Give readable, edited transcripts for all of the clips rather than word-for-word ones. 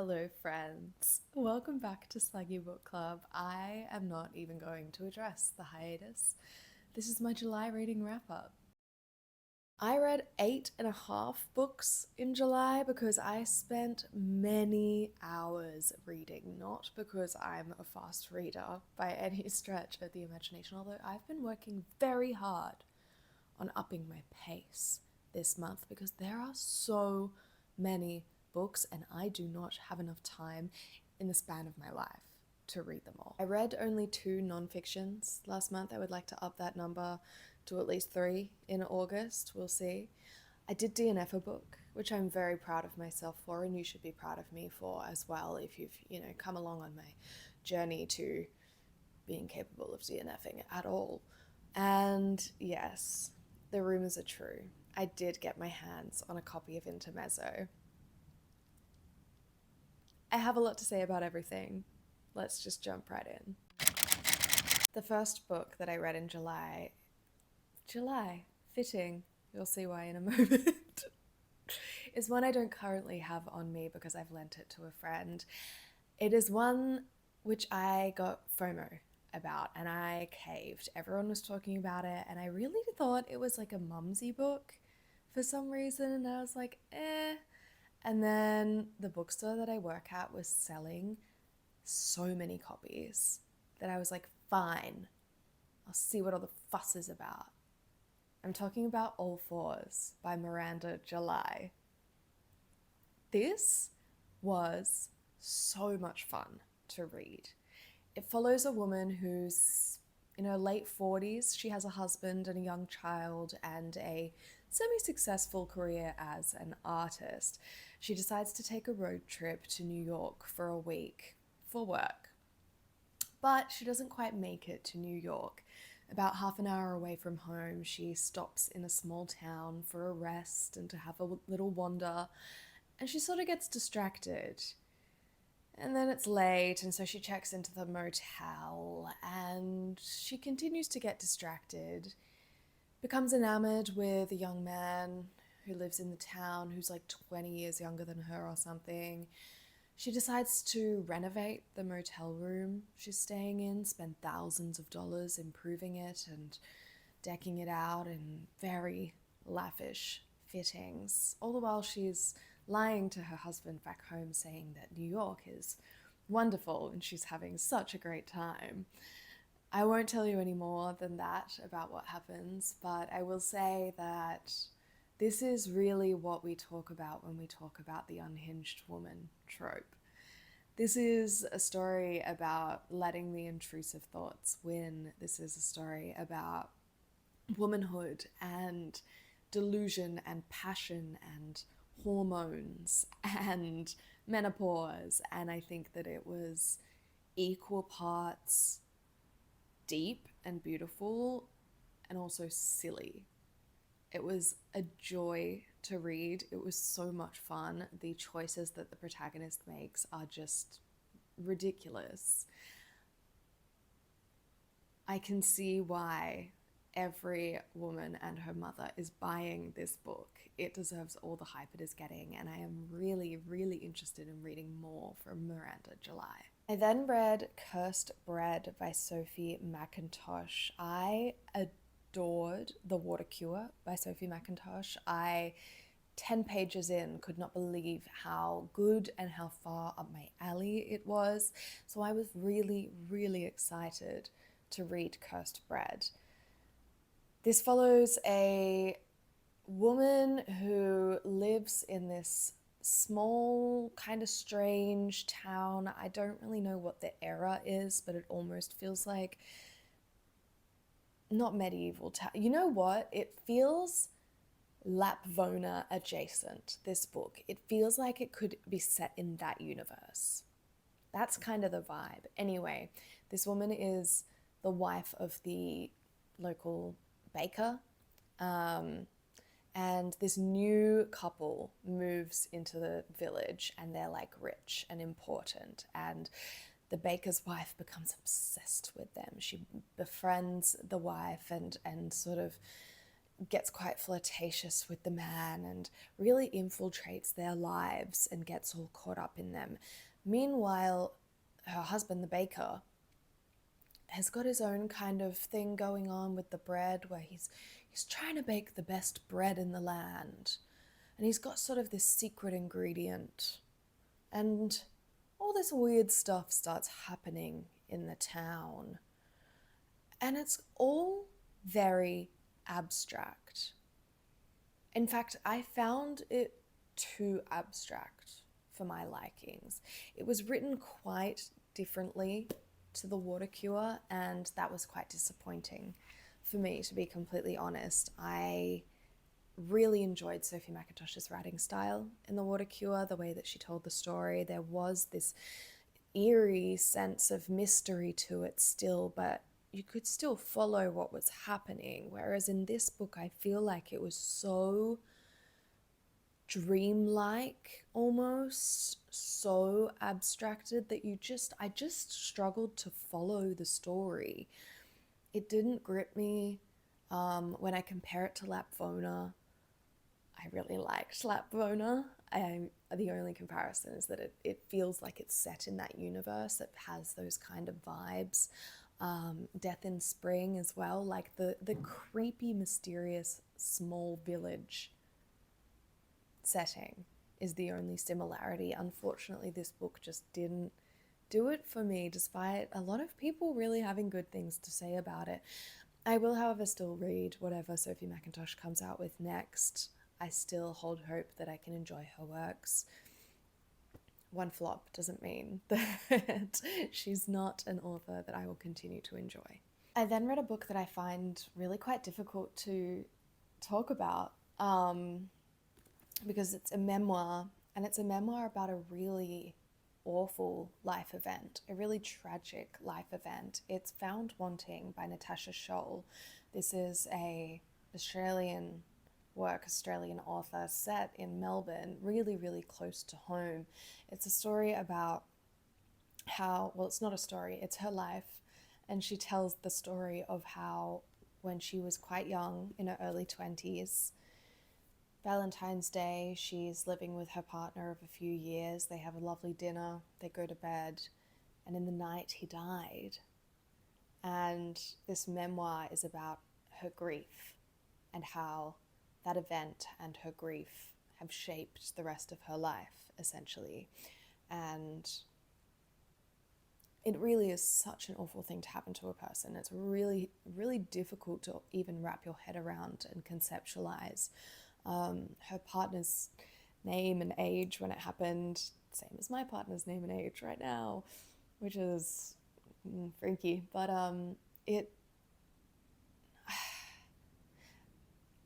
Hello, friends. Welcome back to Sluggy Book Club. I am not even going to address the hiatus. This is my July reading wrap up. I read 8.5 books in July because I spent many hours reading, not because I'm a fast reader by any stretch of the imagination, although I've been working very hard on upping my pace this month because there are so many books and I do not have enough time in the span of my life to read them all. I read only 2 non-fictions last month. I would like to up that number to at least 3 in August. We'll see. I did DNF a book, which I'm very proud of myself for, and you should be proud of me for as well if you've, come along on my journey to being capable of DNFing at all. And yes, the rumors are true. I did get my hands on a copy of Intermezzo. I have a lot to say about everything. Let's just jump right in. The first book that I read in July, fitting, you'll see why in a moment, is one I don't currently have on me because I've lent it to a friend. It is one which I got FOMO about and I caved. Everyone was talking about it and I really thought it was like a mumsy book for some reason, and I was like, eh. And then the bookstore that I work at was selling so many copies that I was like, fine, I'll see what all the fuss is about. I'm talking about All Fours by Miranda July. This was so much fun to read. It follows a woman who's in her late 40s. She has a husband and a young child and a semi-successful career as an artist. She decides to take a road trip to New York for a week for work. But she doesn't quite make it to New York. About half an hour away from home, she stops in a small town for a rest and to have a little wander, and she sort of gets distracted. And then it's late, and so she checks into the motel, and she continues to get distracted, becomes enamored with a young man who lives in the town who's like 20 years younger than her or something. She decides to renovate the motel room she's staying in, spend thousands of dollars improving it and decking it out in very lavish fittings, all the while she's lying to her husband back home saying that New York is wonderful and she's having such a great time. I won't tell you any more than that about what happens, but I will say that this is really what we talk about when we talk about the unhinged woman trope. This is a story about letting the intrusive thoughts win. This is a story about womanhood and delusion and passion and hormones and menopause, and I think that it was equal parts deep and beautiful and also silly. It was a joy to read. It was so much fun. The choices that the protagonist makes are just ridiculous. I can see why every woman and her mother is buying this book. It deserves all the hype it is getting, and I am really, really interested in reading more from Miranda July. I then read Cursed Bread by Sophie McIntosh. I adored The Water Cure by Sophie McIntosh. 10 pages in, could not believe how good and how far up my alley it was. So I was really, really excited to read Cursed Bread. This follows a woman who lives in this small, kind of strange town. I don't really know what the era is, but it almost feels like not medieval town. You know what? It feels Lapvona adjacent, this book. It feels like it could be set in that universe. That's kind of the vibe. Anyway, this woman is the wife of the local baker, and this new couple moves into the village and they're like rich and important, and the baker's wife becomes obsessed with them. She befriends the wife and sort of gets quite flirtatious with the man and really infiltrates their lives and gets all caught up in them. Meanwhile, her husband, the baker, has got his own kind of thing going on with the bread where he's trying to bake the best bread in the land. And he's got sort of this secret ingredient. And all this weird stuff starts happening in the town. And it's all very abstract. In fact, I found it too abstract for my likings. It was written quite differently to The Water Cure, and that was quite disappointing for me, to be completely honest. I really enjoyed Sophie McIntosh's writing style in The Water Cure, the way that she told the story. There was this eerie sense of mystery to it still, but you could still follow what was happening. Whereas in this book, I feel like it was so dreamlike, almost so abstracted that I just struggled to follow the story. It didn't grip me. When I compare it to Lapvona, I really liked Lapvona. The only comparison is that it feels like it's set in that universe. It has those kind of vibes. Death in Spring as well, like the creepy, mysterious small village setting is the only similarity. Unfortunately, this book just didn't do it for me, despite a lot of people really having good things to say about it. I will, however, still read whatever Sophie McIntosh comes out with next. I still hold hope that I can enjoy her works. One flop doesn't mean that she's not an author that I will continue to enjoy. I then read a book that I find really quite difficult to talk about because it's a memoir, and it's a memoir about a really awful life event, a really tragic life event. It's Found Wanting by Natasha Scholl. This is a Australian author set in Melbourne, really, really close to home. It's a story about it's not a story, it's her life. And she tells the story of how when she was quite young, in her early 20s, Valentine's Day, she's living with her partner of a few years. They have a lovely dinner, they go to bed, and in the night he died. And this memoir is about her grief and how that event and her grief have shaped the rest of her life, essentially. And it really is such an awful thing to happen to a person. It's really, really difficult to even wrap your head around and conceptualize. Her partner's name and age when it happened, same as my partner's name and age right now, which is freaky. But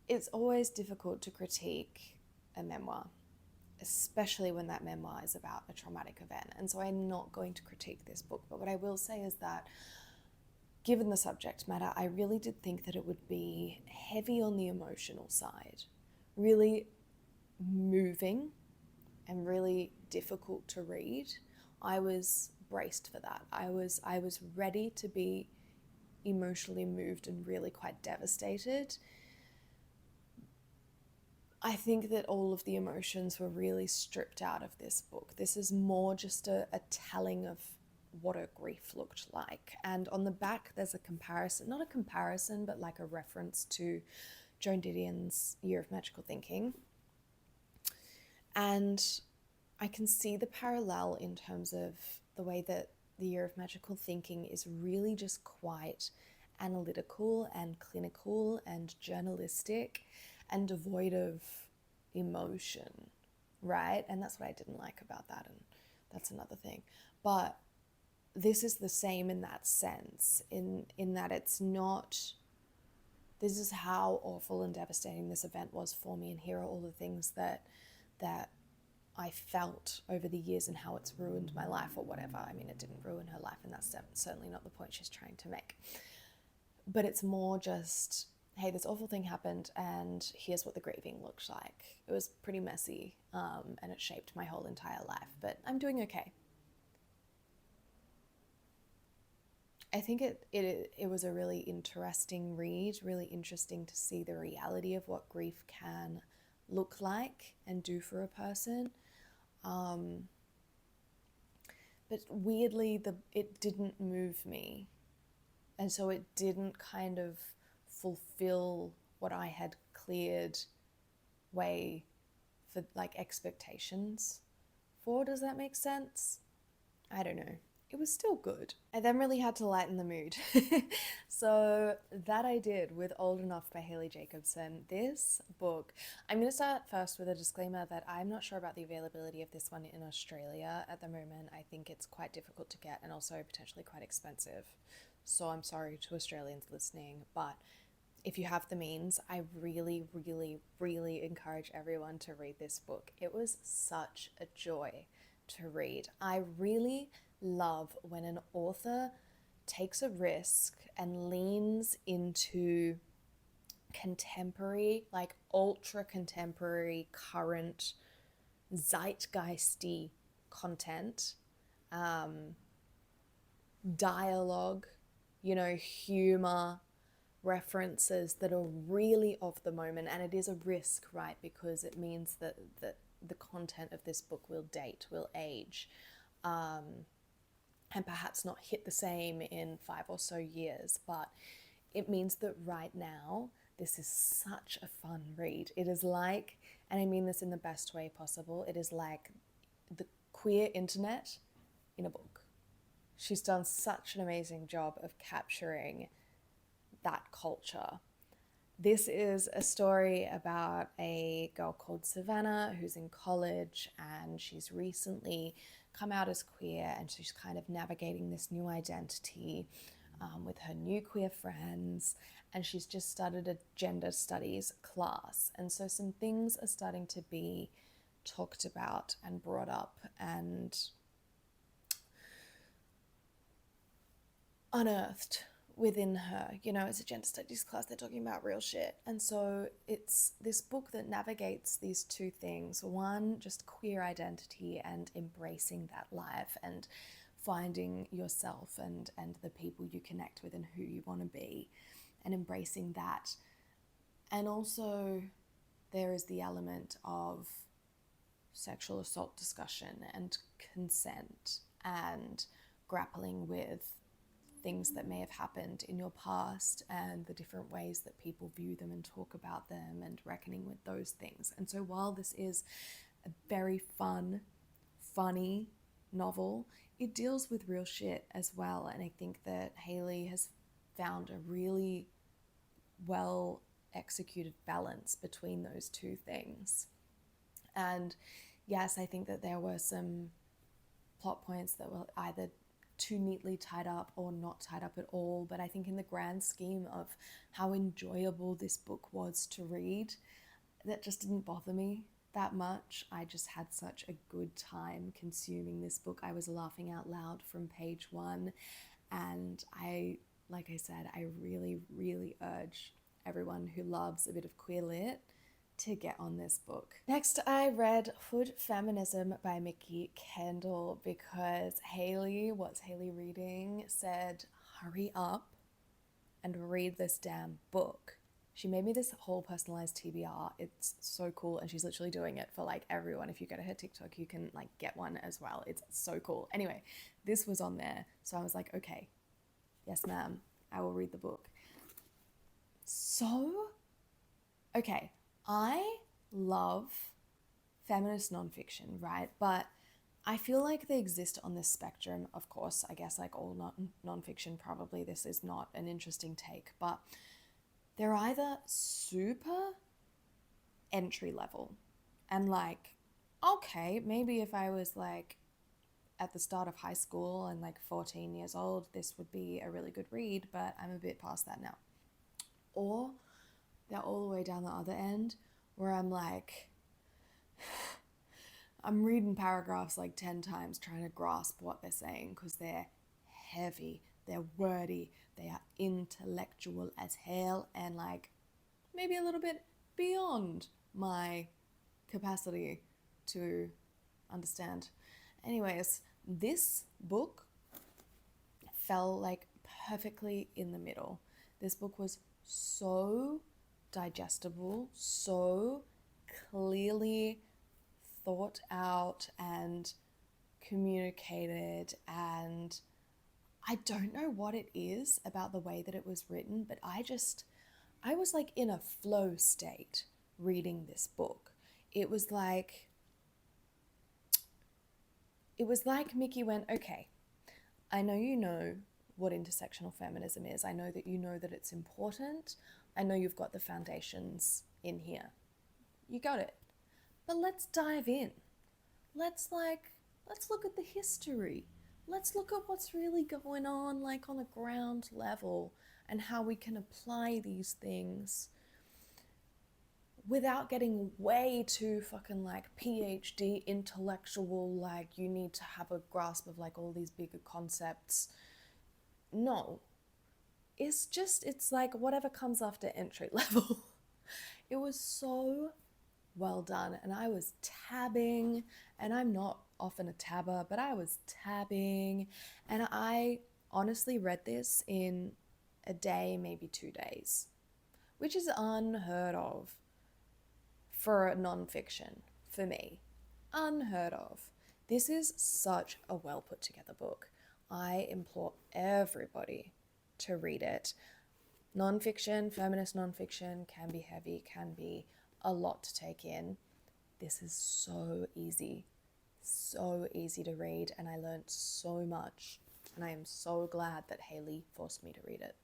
it's always difficult to critique a memoir, especially when that memoir is about a traumatic event. And so I'm not going to critique this book, but what I will say is that given the subject matter, I really did think that it would be heavy on the emotional side, really moving and really difficult to read. I was braced for that. I was ready to be emotionally moved and really quite devastated. I think that all of the emotions were really stripped out of this book. This is more just a telling of what her grief looked like. And on the back, there's a comparison, not a comparison, but like a reference to Joan Didion's Year of Magical Thinking. And I can see the parallel in terms of the way that the Year of Magical Thinking is really just quite analytical and clinical and journalistic and devoid of emotion, right? And that's what I didn't like about that, and that's another thing. But this is the same in that sense, in that it's not, this is how awful and devastating this event was for me, and here are all the things that I felt over the years and how it's ruined my life or whatever. I mean, it didn't ruin her life, and that's certainly not the point she's trying to make. But it's more just, hey, this awful thing happened and here's what the grieving looked like. It was pretty messy, and it shaped my whole entire life, but I'm doing okay. I think it was a really interesting read, really interesting to see the reality of what grief can look like and do for a person. Um, but weirdly, it didn't move me, and so it didn't kind of fulfill what I had cleared way for like expectations for. Does that make sense? I don't know. It was still good. I then really had to lighten the mood. So that I did with Old Enough by Haley Jacobson. This book, I'm going to start first with a disclaimer that I'm not sure about the availability of this one in Australia at the moment. I think it's quite difficult to get and also potentially quite expensive. So I'm sorry to Australians listening, but if you have the means, I really, really, really encourage everyone to read this book. It was such a joy to read. I really love when an author takes a risk and leans into contemporary, like ultra contemporary, current, zeitgeisty content, dialogue, humor, references that are really of the moment. And it is a risk, right? Because it means that the content of this book will date, will age, and perhaps not hit the same in 5 or so years. But it means that right now, this is such a fun read. It is like, and I mean this in the best way possible, it is like the queer internet in a book. She's done such an amazing job of capturing that culture. This is a story about a girl called Savannah who's in college, and she's recently come out as queer, and she's kind of navigating this new identity with her new queer friends, and she's just started a gender studies class. And so some things are starting to be talked about and brought up and unearthed within her. It's a gender studies class, they're talking about real shit. And so it's this book that navigates these two things. One, just queer identity and embracing that life and finding yourself and the people you connect with and who you want to be, and embracing that. And also there is the element of sexual assault discussion and consent and grappling with things that may have happened in your past and the different ways that people view them and talk about them, and reckoning with those things. And so while this is a very fun, funny novel, it deals with real shit as well. And I think that Haley has found a really well executed balance between those two things. And yes, I think that there were some plot points that were either too neatly tied up or not tied up at all. But I think in the grand scheme of how enjoyable this book was to read, that just didn't bother me that much. I just had such a good time consuming this book. I was laughing out loud from page one. And like I said, I really, really urge everyone who loves a bit of queer lit to get on this book. Next, I read Hood Feminism by Mickey Kendall because what's Haley reading, said, hurry up and read this damn book. She made me this whole personalized TBR. It's so cool, and she's literally doing it for like everyone. If you go to her TikTok, you can like get one as well. It's so cool. Anyway, this was on there, so I was like, okay, yes ma'am, I will read the book. So, okay, I love feminist nonfiction, right? But I feel like they exist on this spectrum. Of course, I guess like all nonfiction, probably this is not an interesting take, but they're either super entry level and like, okay, maybe if I was like at the start of high school and like 14 years old, this would be a really good read, but I'm a bit past that now. Or they're all the way down the other end where I'm like, I'm reading paragraphs like 10 times trying to grasp what they're saying because they're heavy, they're wordy, they are intellectual as hell, and like maybe a little bit beyond my capacity to understand. Anyways, this book fell like perfectly in the middle. This book was so digestible, so clearly thought out and communicated, and I don't know what it is about the way that it was written, but I was like in a flow state reading this book. It was like Mickey went, okay, I know what intersectional feminism is. I know that you know that it's important. I know you've got the foundations in here. You got it. But let's dive in. Let's look at the history. Let's look at what's really going on, like on a ground level, and how we can apply these things without getting way too fucking like PhD intellectual, like you need to have a grasp of like all these bigger concepts. No. It's like whatever comes after entry level. It was so well done, and I was tabbing, and I'm not often a tabber, but I was tabbing, and I honestly read this in a day, maybe 2 days, which is unheard of for a non-fiction for me. Unheard of. This is such a well put together book. I implore everybody to read it. Non-fiction, feminist non-fiction can be heavy, can be a lot to take in. This is so easy to read, and I learned so much, and I am so glad that Haley forced me to read it.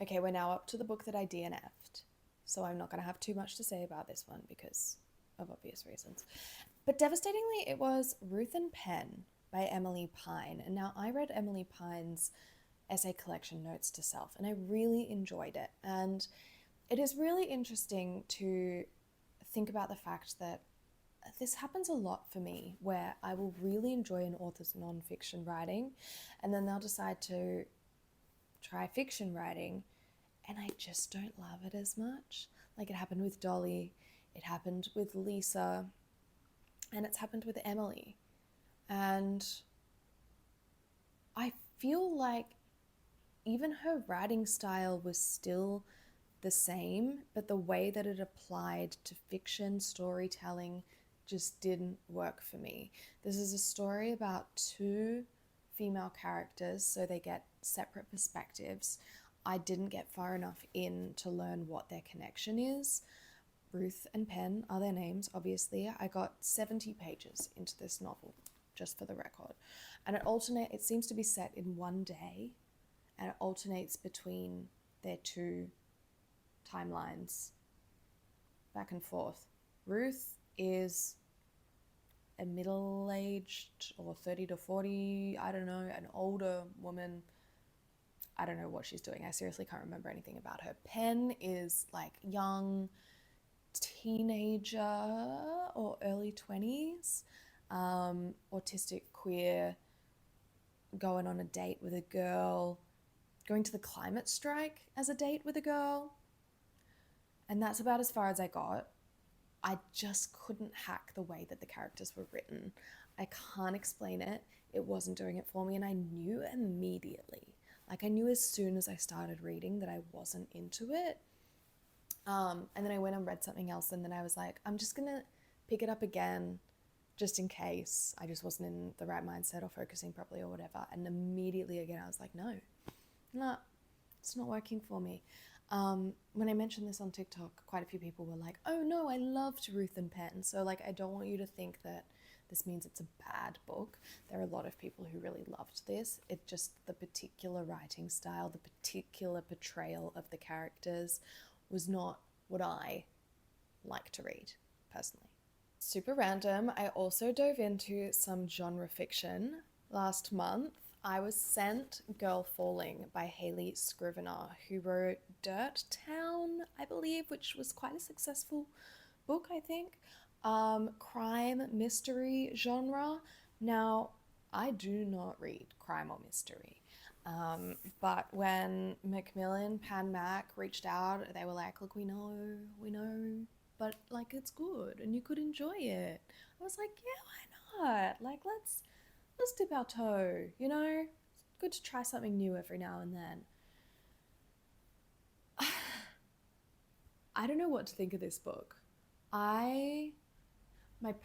Okay, we're now up to the book that I DNF'd, so I'm not going to have too much to say about this one because of obvious reasons. But devastatingly, it was Ruth and Penn by Emily Pine. And now I read Emily Pine's essay collection, Notes to Self, and I really enjoyed it. And it is really interesting to think about the fact that this happens a lot for me, where I will really enjoy an author's non-fiction writing, and then they'll decide to try fiction writing, and I just don't love it as much. Like it happened with Dolly, it happened with Lisa, and it's happened with Emily. And I feel like even her writing style was still the same, but the way that it applied to fiction storytelling just didn't work for me. This is a story about two female characters, so they get separate perspectives. I didn't get far enough in to learn what their connection is. Ruth and Penn are their names, obviously. I got 70 pages into this novel, just for the record. And it seems to be set in one day, and it alternates between their two timelines, back and forth. Ruth is a middle-aged, or 30 to 40, I don't know, an older woman. I don't know what she's doing. I seriously can't remember anything about her. Penn is like young, teenager or early 20s, autistic, queer, going on a date with a girl, going to the climate strike as a date with a girl. And that's about as far as I got. I just couldn't hack the way that the characters were written. I can't explain it. It wasn't doing it for me, and I knew immediately. Like I knew as soon as I started reading that I wasn't into it. And then I went and read something else, and then I was like, I'm just gonna pick it up again just in case I just wasn't in the right mindset or focusing properly or whatever. And immediately again I was like, no, it's not working for me. When I mentioned this on TikTok, quite a few people were like, oh no, I loved Ruth and Penn. So like, I don't want you to think that this means it's a bad book. There are a lot of people who really loved this. It just, the particular writing style, the particular portrayal of the characters was not what I like to read, personally. Super random, I also dove into some genre fiction last month. I was sent Girl Falling by Hayley Scrivener, who wrote Dirt Town, I believe, which was quite a successful book, I think. Crime, mystery genre. Now, I do not read crime or mystery. But when Macmillan, Pan Mac reached out, they were like, look, we know, but like it's good and you could enjoy it. I was like, yeah, why not? Like, let's dip our toe, you know? good to try something new every now and then. I don't know what to think of this book. My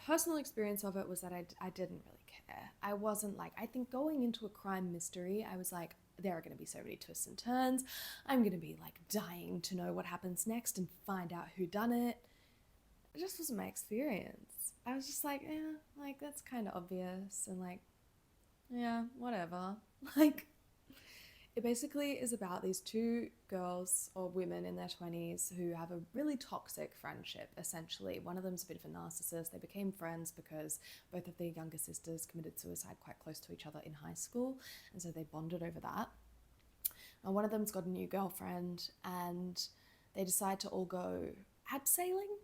personal experience of it was that I didn't really care. I wasn't like, I think going into a crime mystery, I was like, there are going to be so many twists and turns. I'm going to be like dying to know what happens next and find out who done it. It just wasn't my experience. I was just like, like that's kind of obvious and like, yeah, whatever. Like, it basically is about these two girls or women in their 20s who have a really toxic friendship, essentially. One of them's a bit of a narcissist. They became friends because both of their younger sisters committed suicide quite close to each other in high school, and so they bonded over that. And one of them's got a new girlfriend, and they decide to all go abseiling,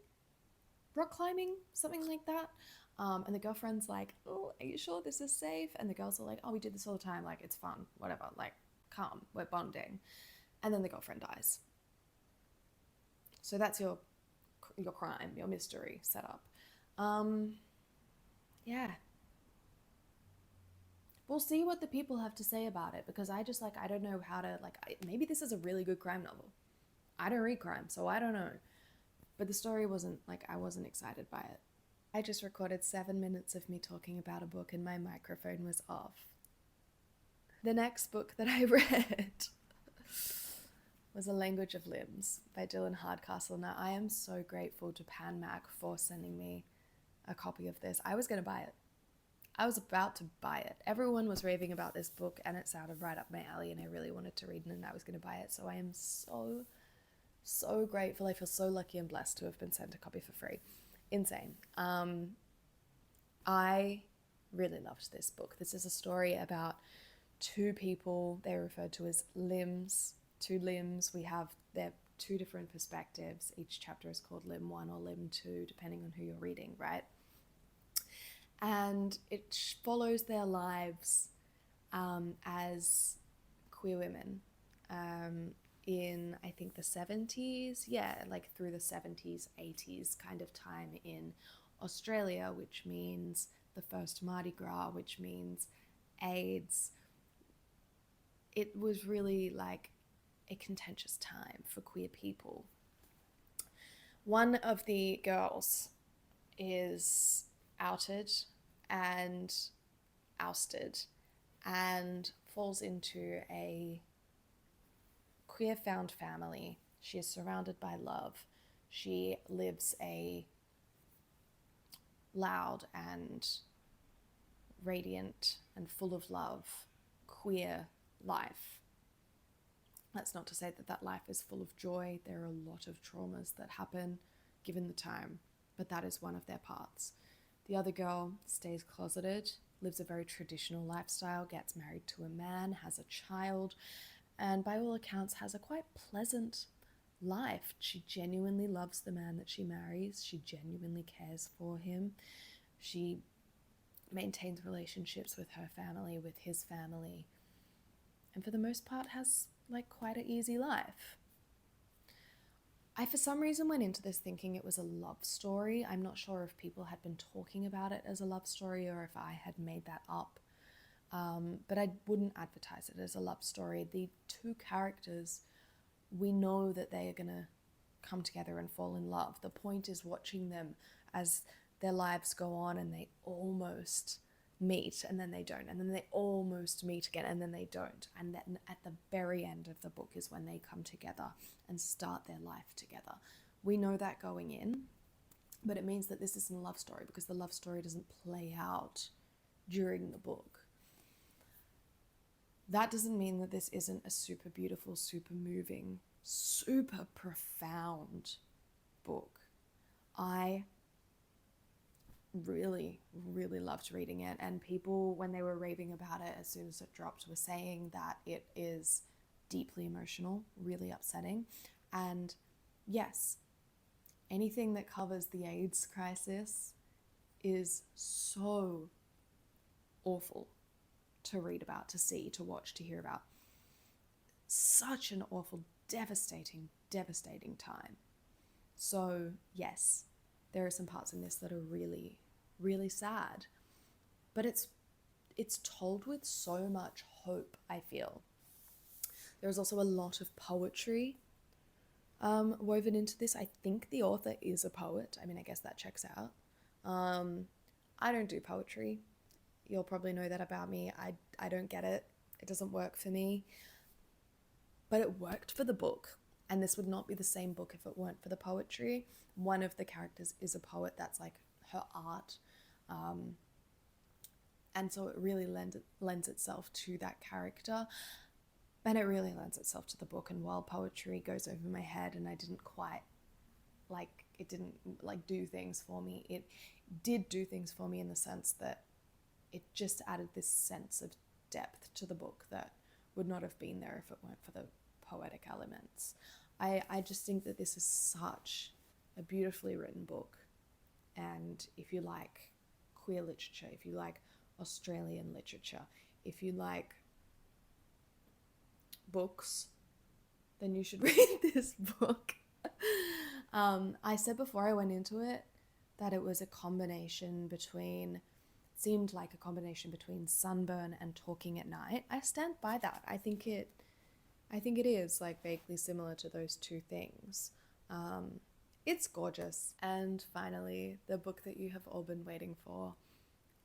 rock climbing, something like that. And the girlfriend's like, oh, are you sure this is safe? And the girls are like, oh, we do this all the time. Like, it's fun, whatever. Like, come, we're bonding. And then the girlfriend dies. So that's your crime, your mystery setup. Yeah. We'll see what the people have to say about it, because I just, like, I don't know how to, like, maybe this is a really good crime novel. I don't read crime, so I don't know. But the story wasn't, like, I wasn't excited by it. I just recorded 7 minutes of me talking about a book and my microphone was off. The next book that I read was A Language of Limbs by Dylan Hardcastle. Now, I am so grateful to Pan Mac for sending me a copy of this. I was going to buy it. I was about to buy it. Everyone was raving about this book and it sounded right up my alley and I really wanted to read it and I was going to buy it. So I am so grateful. I feel so lucky and blessed to have been sent a copy for free. Insane. I really loved this book. This is a story about two people. They're referred to as limbs, two limbs. We have their two different perspectives. Each chapter is called Limb 1 or Limb 2, depending on who you're reading, right? And it follows their lives as queer women in, I think, the 70s. Yeah, like through the 70s, 80s kind of time in Australia, which means the first Mardi Gras, which means AIDS. It was really like a contentious time for queer people. One of the girls is outed and ousted and falls into a queer found family. She is surrounded by love. She lives a loud and radiant and full of love queer life. That's not to say that that life is full of joy. There are a lot of traumas that happen given the time, but that is one of their parts. The other girl stays closeted, lives a very traditional lifestyle, gets married to a man, has a child, and by all accounts has a quite pleasant life. She genuinely loves the man that she marries. She genuinely cares for him. She maintains relationships with her family, with his family, and for the most part has like quite an easy life. I for some reason went into this thinking it was a love story. I'm not sure if people had been talking about it as a love story or if I had made that up. But I wouldn't advertise it as a love story. The two characters, we know that they are going to come together and fall in love. The point is watching them as their lives go on and they almost meet and then they don't, and then they almost meet again and then they don't, and then at the very end of the book is when they come together and start their life together. We know that going in, but it means that this isn't a love story because the love story doesn't play out during the book. That doesn't mean that this isn't a super beautiful, super moving, super profound book. I really loved reading it, and people, when they were raving about it as soon as it dropped, were saying that it is deeply emotional, really upsetting. And yes, anything that covers the AIDS crisis is so awful to read about, to see, to watch, to hear about. Such an awful, devastating time. So yes, there are some parts in this that are really sad, but it's it's told with so much hope, I feel. There's also a lot of poetry woven into this. I think the author is a poet. I mean, I guess that checks out. I don't do poetry. You'll probably know that about me. I don't get it. It doesn't work for me. But it worked for the book. And this would not be the same book if it weren't for the poetry. One of the characters is a poet. That's like her art. And so it really lends itself to that character. And it really lends itself to the book. And while poetry goes over my head and I didn't quite it didn't do things for me, it did do things for me in the sense that it just added this sense of depth to the book that would not have been there if it weren't for the poetic elements. I just think that this is such a beautifully written book. And if you like queer literature, if you like Australian literature, if you like books, then you should read this book. I said before I went into it that it was a combination between, seemed like a combination between Sunburn and Talking at Night. I stand by that. I think it is like vaguely similar to those two things. It's gorgeous. And finally, the book that you have all been waiting for,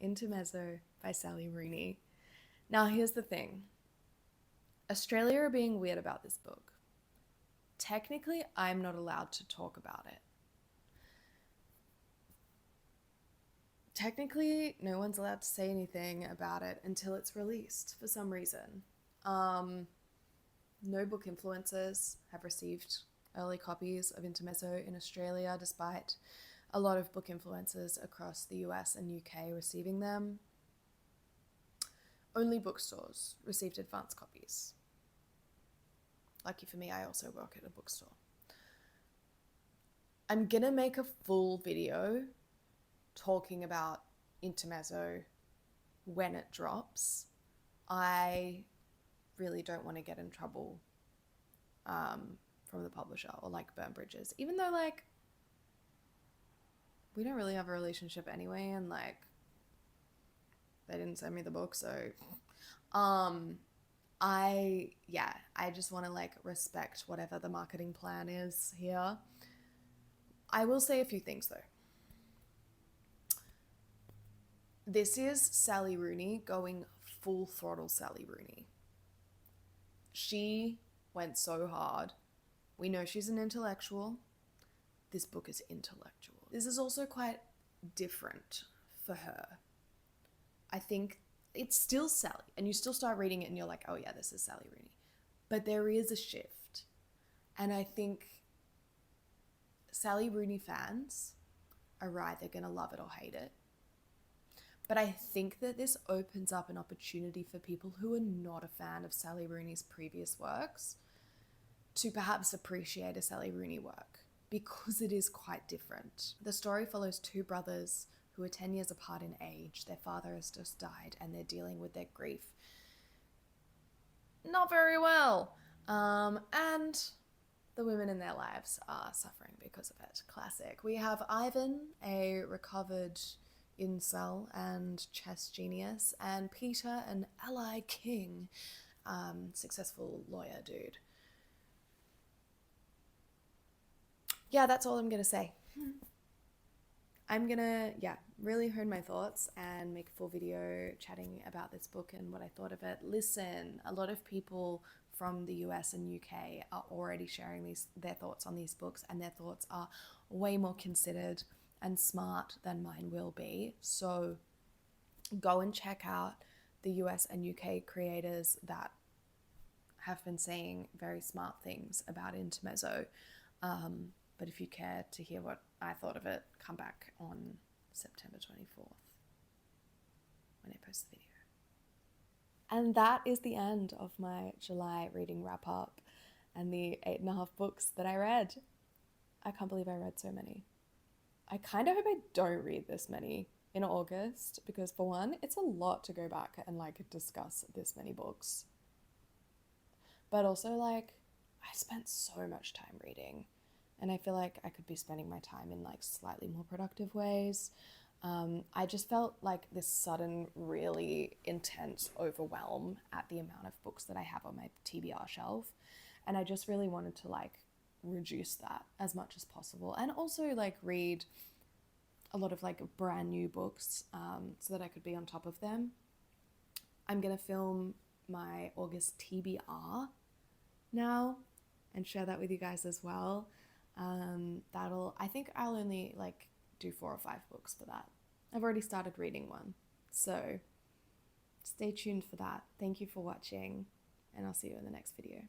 Intermezzo by Sally Rooney. Now, here's the thing. Australia are being weird about this book. Technically, I'm not allowed to talk about it. Technically, no one's allowed to say anything about it until it's released for some reason. No book influencers have received early copies of Intermezzo in Australia, despite a lot of book influencers across the US and UK receiving them. Only bookstores received advance copies. Lucky for me, I also work at a bookstore. I'm gonna make a full video talking about Intermezzo when it drops. I really don't want to get in trouble from the publisher or burn bridges, even though we don't really have a relationship anyway, and they didn't send me the book, so I just want to respect whatever the marketing plan is here. I will say a few things though. This is Sally Rooney going full throttle Sally Rooney. She went so hard. We know she's an intellectual. This book is intellectual. This is also quite different for her. I think it's still Sally, and you still start reading it and you're like, oh yeah, this is Sally Rooney. But there is a shift. And I think Sally Rooney fans are either going to love it or hate it. But I think that this opens up an opportunity for people who are not a fan of Sally Rooney's previous works to perhaps appreciate a Sally Rooney work, because it is quite different. The story follows two brothers who are 10 years apart in age. Their father has just died and they're dealing with their grief not very well. And the women in their lives are suffering because of it. Classic. We have Ivan, a recovered incel and chess genius, and Peter, an ally king, successful lawyer dude. Yeah, that's all I'm gonna say. I'm gonna, really hone my thoughts and make a full video chatting about this book and what I thought of it. Listen, a lot of people from the US and UK are already sharing their thoughts on these books, and their thoughts are way more considered and smart than mine will be. So go and check out the US and UK creators that have been saying very smart things about Intermezzo. But if you care to hear what I thought of it, come back on September 24th when I post the video. And that is the end of my July reading wrap up and the 8.5 books that I read. I can't believe I read so many. I kind of hope I don't read this many in August, because for one, it's a lot to go back and discuss this many books. But also I spent so much time reading, and I feel like I could be spending my time in slightly more productive ways. I just felt like this sudden, really intense overwhelm at the amount of books that I have on my TBR shelf. And I just really wanted to like reduce that as much as possible. And also like read a lot of like brand new books so that I could be on top of them. I'm going to film my August TBR now and share that with you guys as well. I think I'll only like do 4 or 5 books for that. I've already started reading one. So stay tuned for that. Thank you for watching, and I'll see you in the next video.